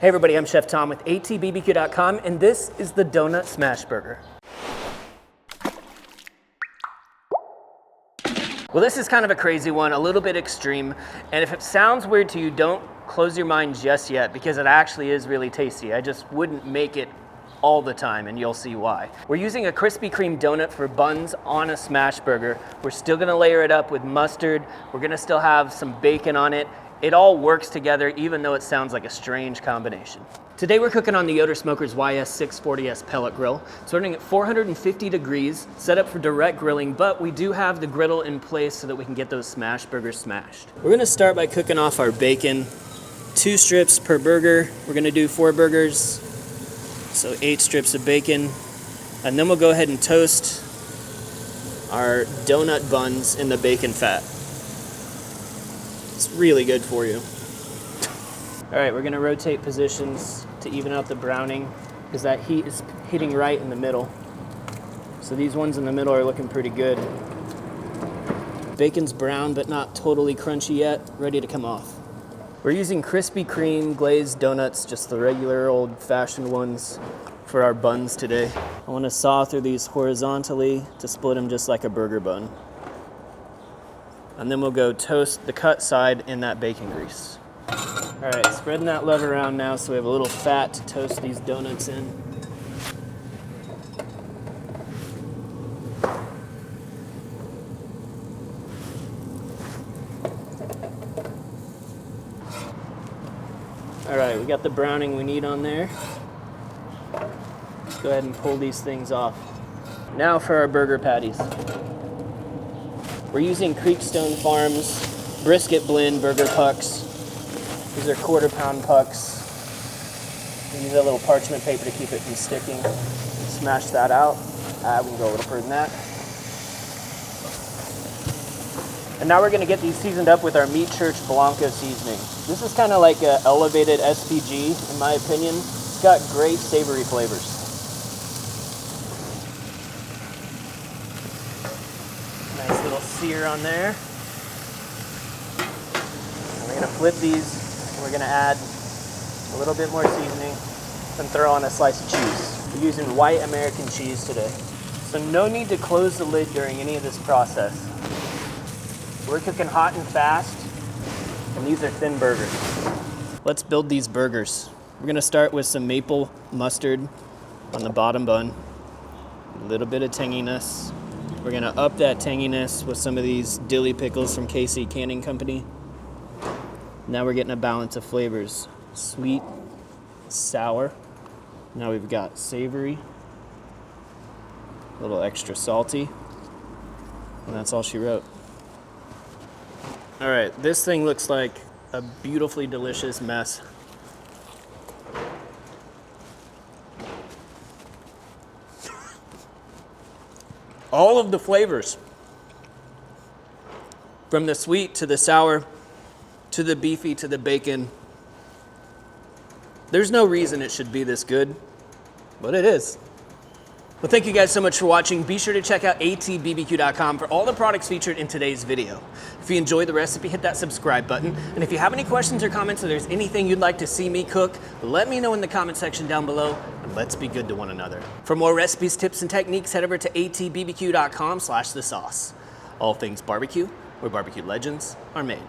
Hey everybody, I'm Chef Tom with atbbq.com, and this is the Donut Smash Burger. Well, this is kind of a crazy one, a little bit extreme, and if it sounds weird to you, don't close your mind just yet, because it actually is really tasty. I just wouldn't make it all the time, and you'll see why. We're using a Krispy Kreme donut for buns on a smash burger. We're still gonna layer it up with mustard. We're gonna still have some bacon on it. It all works together, even though it sounds like a strange combination. Today we're cooking on the Yoder Smokers YS640s pellet grill. It's running at 450 degrees, set up for direct grilling, but we do have the griddle in place so that we can get those smash burgers smashed. We're gonna start by cooking off our bacon. 2 strips per burger. We're gonna do 4 burgers, so 8 strips of bacon. And then we'll go ahead and toast our donut buns in the bacon fat. It's really good for you. All right, we're gonna rotate positions to even out the browning because that heat is hitting right in the middle. So these ones in the middle are looking pretty good. Bacon's brown but not totally crunchy yet, ready to come off. We're using Krispy Kreme glazed donuts, just the regular old-fashioned ones for our buns today. I wanna saw through these horizontally to split them just like a burger bun. And then we'll go toast the cut side in that bacon grease. All right, spreading that love around now so we have a little fat to toast these donuts in. All right, we got the browning we need on there. Let's go ahead and pull these things off. Now for our burger patties. We're using Creekstone Farms Brisket Burger Pucks. These are 1/4 pound pucks. We use a little parchment paper to keep it from sticking. Smash that out. We can go a little further than that. And now we're gonna get these seasoned up with our Meat Church Blanco seasoning. This is kind of like an elevated SPG, in my opinion. It's got great savory flavors. Nice little sear on there. And we're gonna flip these. We're gonna add a little bit more seasoning and throw on a slice of cheese. We're using white American cheese today. So no need to close the lid during any of this process. We're cooking hot and fast, and these are thin burgers. Let's build these burgers. We're gonna start with some maple mustard on the bottom bun, a little bit of tanginess. We're gonna up that tanginess with some of these Dilly pickles from KC Canning Company. Now we're getting a balance of flavors. Sweet, sour. Now we've got savory, a little extra salty, and that's all she wrote. All right, this thing looks like a beautifully delicious mess. All of the flavors, from the sweet to the sour, to the beefy, to the bacon. There's no reason it should be this good, but it is. Well, thank you guys so much for watching. Be sure to check out atbbq.com for all the products featured in today's video. If you enjoyed the recipe, hit that subscribe button. And if you have any questions or comments, or there's anything you'd like to see me cook, let me know in the comment section down below, and let's be good to one another. For more recipes, tips, and techniques, head over to atbbq.com/thesauce. All things barbecue, where barbecue legends are made.